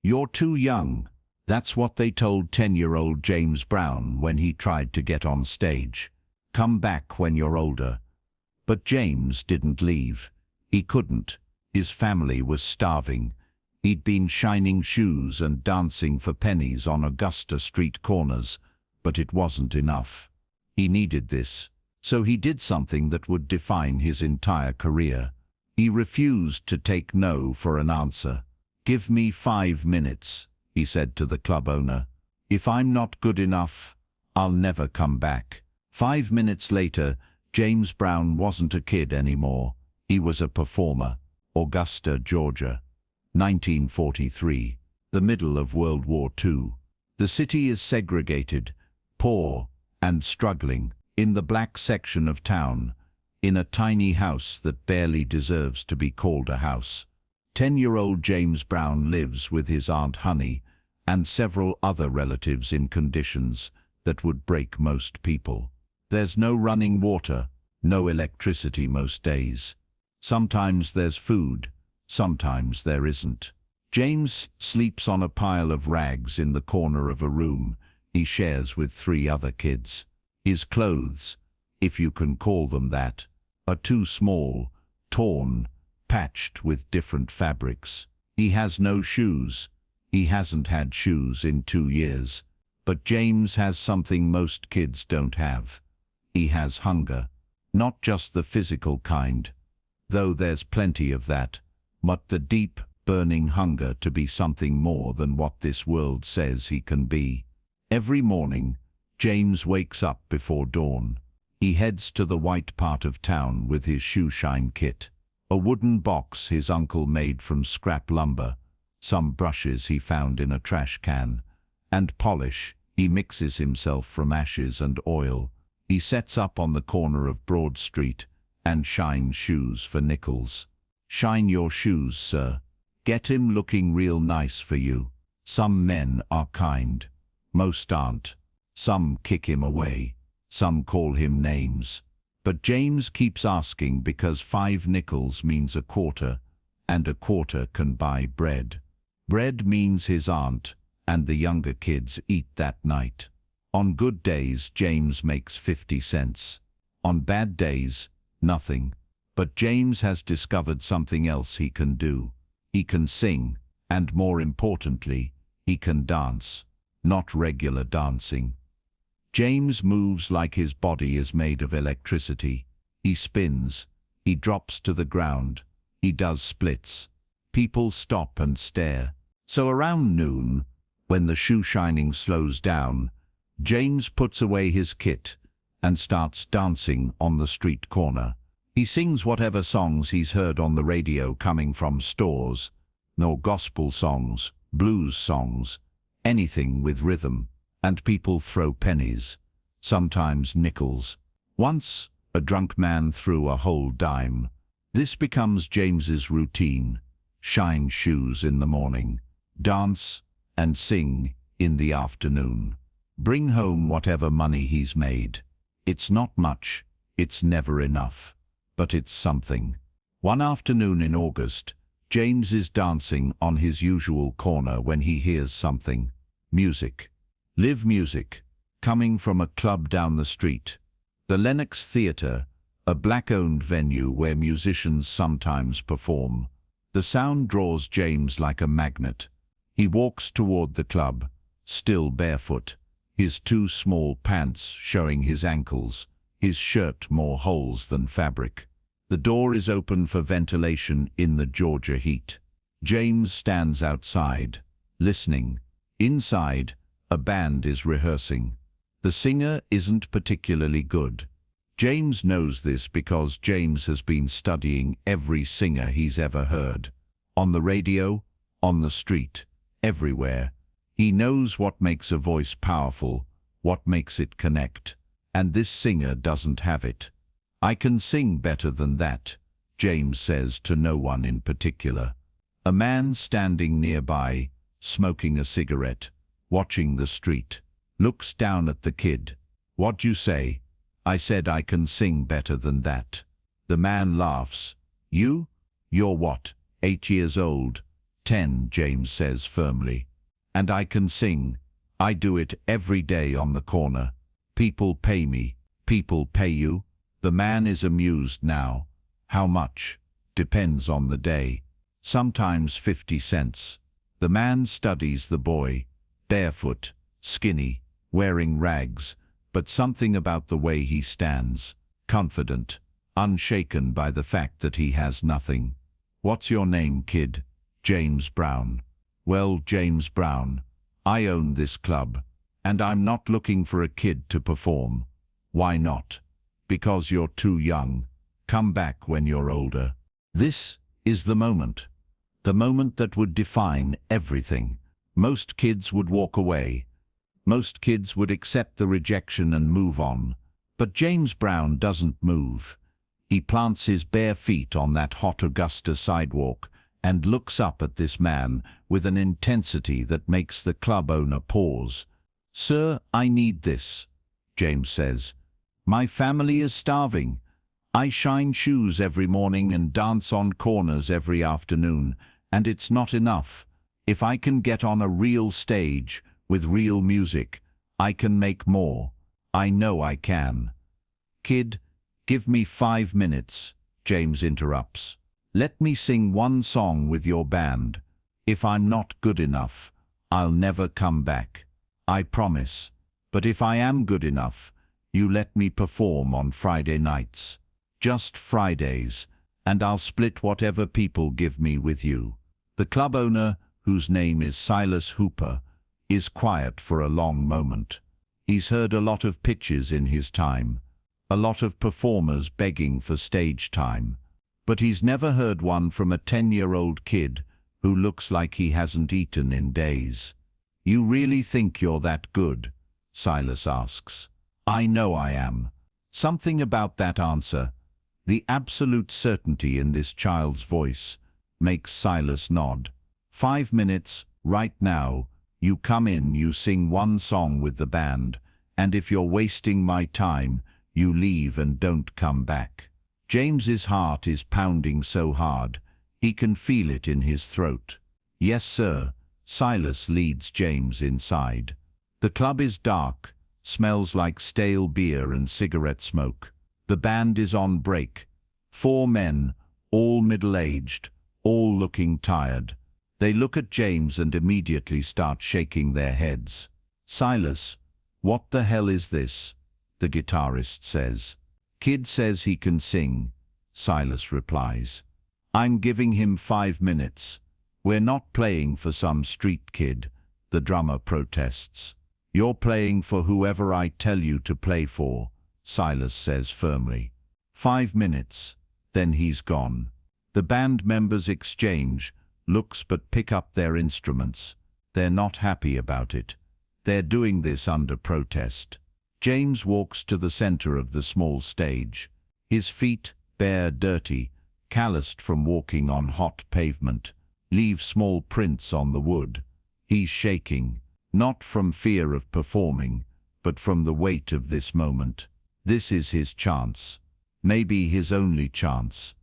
"You're too young." That's what they told 10-year-old James Brown when he tried to get on stage. "Come back when you're older." But James didn't leave. He couldn't. His family was starving. He'd been shining shoes and dancing for pennies on Augusta street corners, but it wasn't enough. He needed this. So he did something that would define his entire career. He refused to take no for an answer. "Give me 5 minutes," he said to the club owner. "If I'm not good enough, I'll never come back." 5 minutes later, James Brown wasn't a kid anymore. He was a performer. Augusta, Georgia. 1943. The middle of World War II. The city is segregated, poor, and struggling. In the black section of town, in a tiny house that barely deserves to be called a house, 10-year-old James Brown lives with his Aunt Honey and several other relatives in conditions that would break most people. There's no running water, no electricity most days. Sometimes there's food, sometimes there isn't. James sleeps on a pile of rags in the corner of a room he shares with 3 other kids. His clothes, if you can call them that, are too small, torn, patched with different fabrics. He has no shoes. He hasn't had shoes in 2 years. But James has something most kids don't have. He has hunger. Not just the physical kind, though there's plenty of that, but the deep, burning hunger to be something more than what this world says he can be. Every morning, James wakes up before dawn. He heads to the white part of town with his shoeshine kit. A wooden box his uncle made from scrap lumber, some brushes he found in a trash can, and polish he mixes himself from ashes and oil. He sets up on the corner of Broad Street and shines shoes for nickels. "Shine your shoes, sir. Get him looking real nice for you." Some men are kind. Most aren't. Some kick him away. Some call him names. But James keeps asking because 5 nickels means a quarter, and a quarter can buy bread. Bread means his aunt and the younger kids eat that night. On good days, James makes 50 cents. On bad days, nothing. But James has discovered something else he can do. He can sing, and more importantly, he can dance. Not regular dancing. James moves like his body is made of electricity. He spins. He drops to the ground. He does splits. People stop and stare. So around noon, when the shoe shining slows down, James puts away his kit and starts dancing on the street corner. He sings whatever songs he's heard on the radio coming from stores. No gospel songs, blues songs, anything with rhythm. And people throw pennies, sometimes nickels. Once, a drunk man threw a whole dime. This becomes James's routine. Shine shoes in the morning, dance and sing in the afternoon. Bring home whatever money he's made. It's not much, it's never enough, but it's something. One afternoon in August, James is dancing on his usual corner when he hears something. Music. Live music, coming from a club down the street. The Lenox Theatre, a black-owned venue where musicians sometimes perform. The sound draws James like a magnet. He walks toward the club, still barefoot, his 2 small pants showing his ankles, his shirt more holes than fabric. The door is open for ventilation in the Georgia heat. James stands outside, listening. Inside, a band is rehearsing. The singer isn't particularly good. James knows this because James has been studying every singer he's ever heard. On the radio, on the street, everywhere. He knows what makes a voice powerful, what makes it connect. And this singer doesn't have it. "I can sing better than that," James says to no one in particular. A man standing nearby, smoking a cigarette, watching the street, looks down at the kid. "What'd you say?" "I said I can sing better than that." The man laughs. "You? You're what, 8 years old? 10, James says firmly. And I can sing. I do it every day on the corner. People pay me. People pay you? The man is amused now. How much? Depends on the day. Sometimes 50 cents. The man studies the boy. Barefoot, skinny, wearing rags, but something about the way he stands. Confident, unshaken by the fact that he has nothing. What's your name, kid? James Brown. Well, James Brown, I own this club, and I'm not looking for a kid to perform. Why not? Because you're too young. Come back when you're older. This is the moment that would define everything. Most kids would walk away. Most kids would accept the rejection and move on. But James Brown doesn't move. He plants his bare feet on that hot Augusta sidewalk and looks up at this man with an intensity that makes the club owner pause. "Sir, I need this," James says. "My family is starving. I shine shoes every morning and dance on corners every afternoon, and it's not enough. If I can get on a real stage with real music, I can make more. I know I can." "Kid, give me 5 minutes," James interrupts. "Let me sing one song with your band. If I'm not good enough, I'll never come back. I promise. But if I am good enough, you let me perform on Friday nights. Just Fridays, and I'll split whatever people give me with you." The club owner, whose name is Silas Hooper, is quiet for a long moment. He's heard a lot of pitches in his time, a lot of performers begging for stage time, but he's never heard one from a 10-year-old kid who looks like he hasn't eaten in days. "You really think you're that good?" Silas asks. "I know I am." Something about that answer, the absolute certainty in this child's voice, makes Silas nod. 5 minutes, right now. You come in, you sing one song with the band, and if you're wasting my time, you leave and don't come back. James's heart is pounding so hard, he can feel it in his throat. "Yes, sir." Silas leads James inside. The club is dark, smells like stale beer and cigarette smoke. The band is on break. 4 men, all middle-aged, all looking tired. They look at James and immediately start shaking their heads. "Silas, what the hell is this?" the guitarist says. "Kid says he can sing," Silas replies. "I'm giving him 5 minutes. We're not playing for some street kid," the drummer protests. "You're playing for whoever I tell you to play for," Silas says firmly. 5 minutes, then he's gone. The band members exchange looks but pick up their instruments. They're not happy about it. They're doing this under protest. James walks to the center of the small stage. His feet, bare, dirty, calloused from walking on hot pavement, leave small prints on the wood. He's shaking, not from fear of performing, but from the weight of this moment. This is his chance. Maybe his only chance.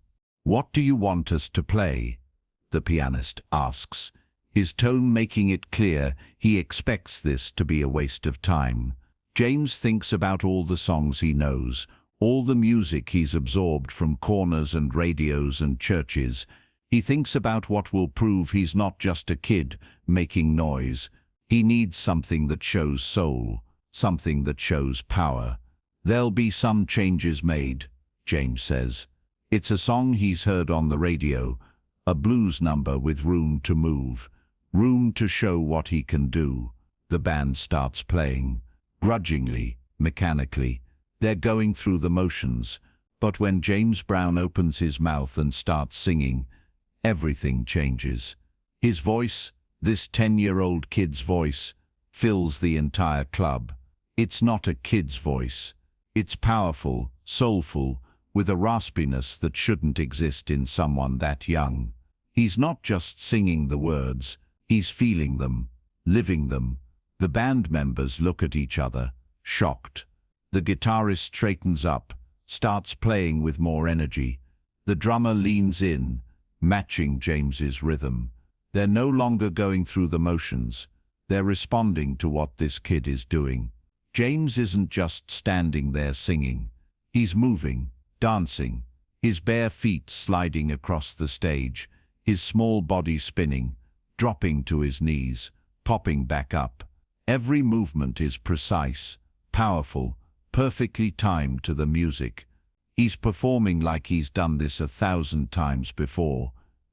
"What do you want us to play?" the pianist asks, his tone making it clear he expects this to be a waste of time. James thinks about all the songs he knows, all the music he's absorbed from corners and radios and churches. He thinks about what will prove he's not just a kid making noise. He needs something that shows soul, something that shows power. "There'll be some changes made," James says. It's a song he's heard on the radio, a blues number with room to move, room to show what he can do. The band starts playing, grudgingly, mechanically. They're going through the motions, but when James Brown opens his mouth and starts singing, everything changes. His voice, this 10-year-old kid's voice, fills the entire club. It's not a kid's voice. It's powerful, soulful, with a raspiness that shouldn't exist in someone that young. He's not just singing the words, he's feeling them, living them. The band members look at each other, shocked. The guitarist straightens up, starts playing with more energy. The drummer leans in, matching James's rhythm. They're no longer going through the motions. They're responding to what this kid is doing. James isn't just standing there singing. He's moving, dancing, his bare feet sliding across the stage, his small body spinning, dropping to his knees, popping back up. Every movement is precise, powerful, perfectly timed to the music. He's performing like he's done this 1,000 times before,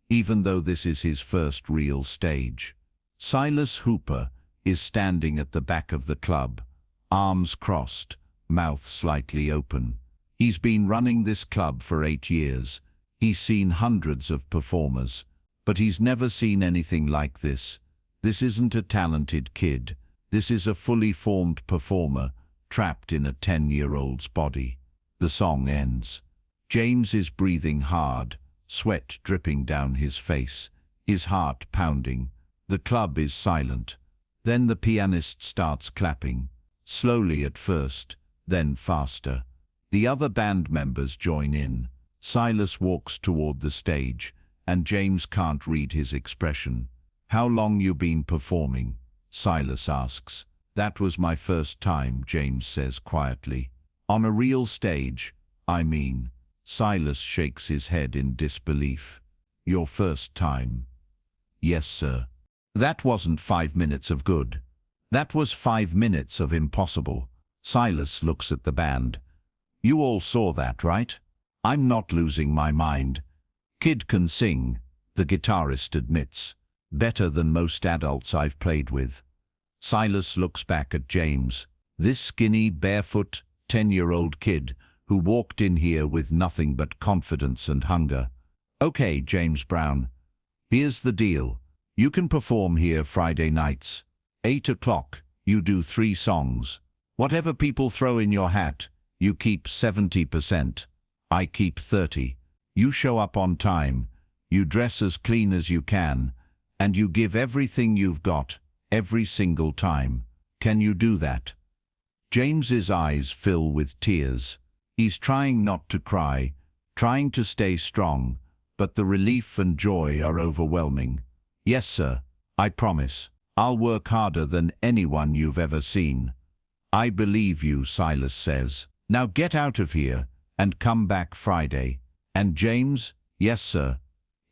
even though this is his first real stage. Silas Hooper is standing at the back of the club, arms crossed, mouth slightly open. He's been running this club for 8 years. He's seen hundreds of performers, but he's never seen anything like this. This isn't a talented kid. This is a fully formed performer, trapped in a 10-year-old's body. The song ends. James is breathing hard, sweat dripping down his face, his heart pounding. The club is silent. Then the pianist starts clapping, slowly at first, then faster. The other band members join in. Silas walks toward the stage, and James can't read his expression. "How long you been performing?" Silas asks. "That was my first time," James says quietly. "On a real stage, I mean." Silas shakes his head in disbelief. "Your first time?" "Yes, sir." That wasn't 5 minutes of good. That was 5 minutes of impossible. Silas looks at the band. "You all saw that, right? I'm not losing my mind. Kid can sing," the guitarist admits. "Better than most adults I've played with." Silas looks back at James, this skinny, barefoot, 10-year-old kid who walked in here with nothing but confidence and hunger. "Okay, James Brown, here's the deal. You can perform here Friday nights. 8 o'clock, you do 3 songs. Whatever people throw in your hat, you keep 70%. I keep 30. You show up on time, you dress as clean as you can, and you give everything you've got, every single time. Can you do that?" James's eyes fill with tears. He's trying not to cry, trying to stay strong, but the relief and joy are overwhelming. "Yes, sir, I promise. I'll work harder than anyone you've ever seen." "I believe you," Silas says. "Now get out of here and come back Friday." And James, "Yes, sir.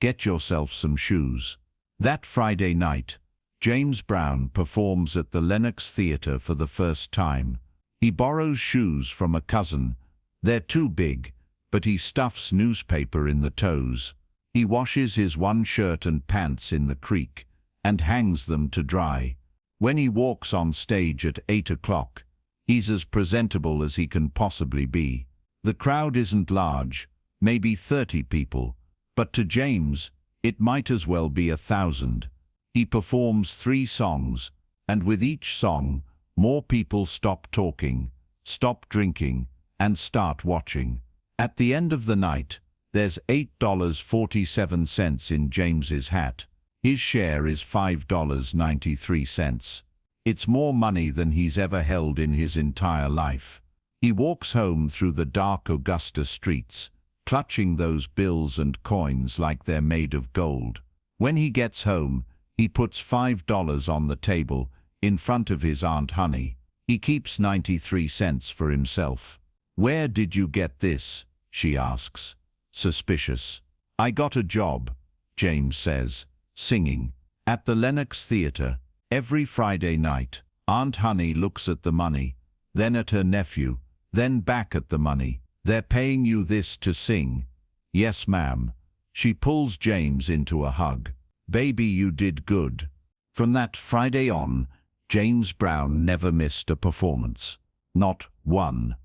Get yourself some shoes." That Friday night, James Brown performs at the Lenox Theatre for the first time. He borrows shoes from a cousin. They're too big, but he stuffs newspaper in the toes. He washes his one shirt and pants in the creek and hangs them to dry. When he walks on stage at 8 o'clock, he's as presentable as he can possibly be. The crowd isn't large, maybe 30 people, but to James, it might as well be 1,000. He performs 3 songs, and with each song, more people stop talking, stop drinking, and start watching. At the end of the night, there's $8.47 in James's hat. His share is $5.93. It's more money than he's ever held in his entire life. He walks home through the dark Augusta streets, clutching those bills and coins like they're made of gold. When he gets home, he puts $5 on the table in front of his Aunt Honey. He keeps 93 cents for himself. "Where did you get this?" she asks, suspicious. "I got a job," James says, "singing at the Lenox Theatre every Friday night." Aunt Honey looks at the money, then at her nephew, then back at the money. "They're paying you this to sing?" "Yes, ma'am." She pulls James into a hug. "Baby, you did good." From that Friday on, James Brown never missed a performance. Not one.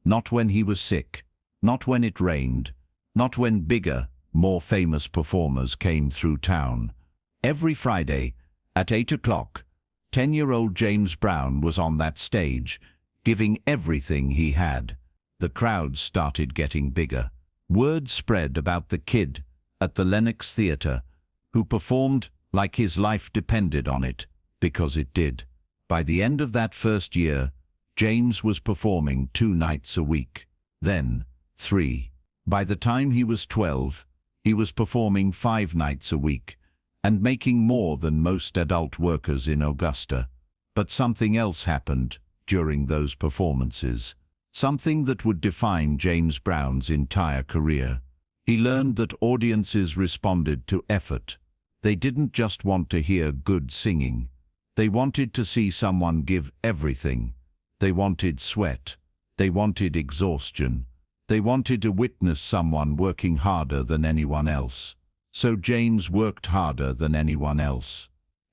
Not when he was sick. Not when it rained. Not when bigger, more famous performers came through town. Every Friday, at 8 o'clock, 10-year-old James Brown was on that stage, giving everything he had. The crowd started getting bigger. Word spread about the kid at the Lenox Theatre, who performed like his life depended on it, because it did. By the end of that first year, James was performing 2 nights a week, then 3. By the time he was 12, he was performing 5 nights a week, and making more than most adult workers in Augusta. But something else happened during those performances, something that would define James Brown's entire career. He learned that audiences responded to effort. They didn't just want to hear good singing. They wanted to see someone give everything. They wanted sweat. They wanted exhaustion. They wanted to witness someone working harder than anyone else. So James worked harder than anyone else.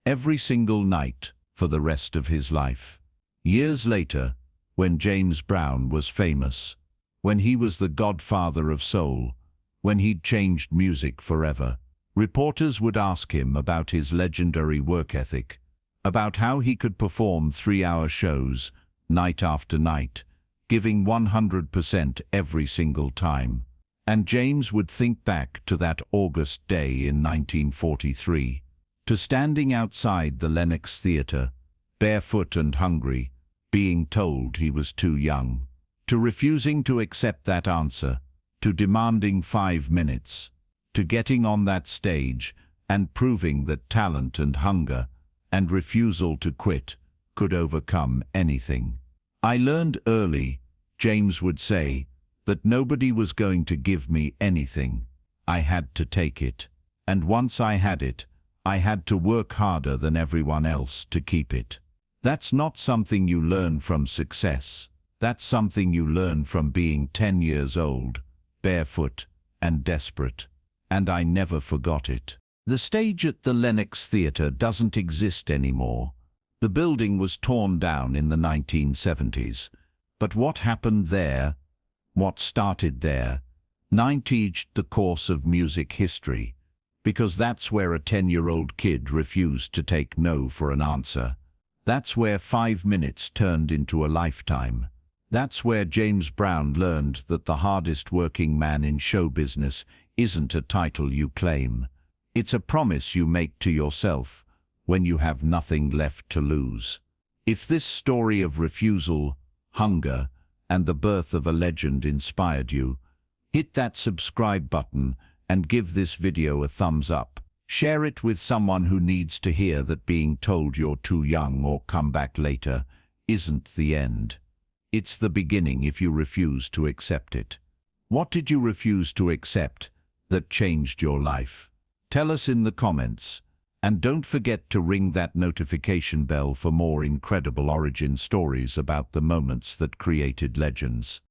Every single night for the rest of his life. Years later, when James Brown was famous, when he was the godfather of soul, when he'd changed music forever, reporters would ask him about his legendary work ethic, about how he could perform 3-hour shows, night after night, giving 100% every single time. And James would think back to that August day in 1943, to standing outside the Lenox Theatre, barefoot and hungry, being told he was too young, to refusing to accept that answer, to demanding 5 minutes, to getting on that stage and proving that talent and hunger and refusal to quit could overcome anything. I learned early, James would say, that nobody was going to give me anything. I had to take it. And once I had it, I had to work harder than everyone else to keep it. That's not something you learn from success. That's something you learn from being 10 years old, barefoot and desperate. And I never forgot it. The stage at the Lenox Theatre doesn't exist anymore. The building was torn down in the 1970s. But what happened there, what started there, changed the course of music history. Because that's where a 10-year-old kid refused to take no for an answer. That's where 5 minutes turned into a lifetime. That's where James Brown learned that the hardest working man in show business isn't a title you claim. It's a promise you make to yourself when you have nothing left to lose. If this story of refusal, hunger, and the birth of a legend inspired you, hit that subscribe button and give this video a thumbs up. Share it with someone who needs to hear that being told you're too young or come back later isn't the end. It's the beginning if you refuse to accept it. What did you refuse to accept that changed your life? Tell us in the comments. And don't forget to ring that notification bell for more incredible origin stories about the moments that created legends.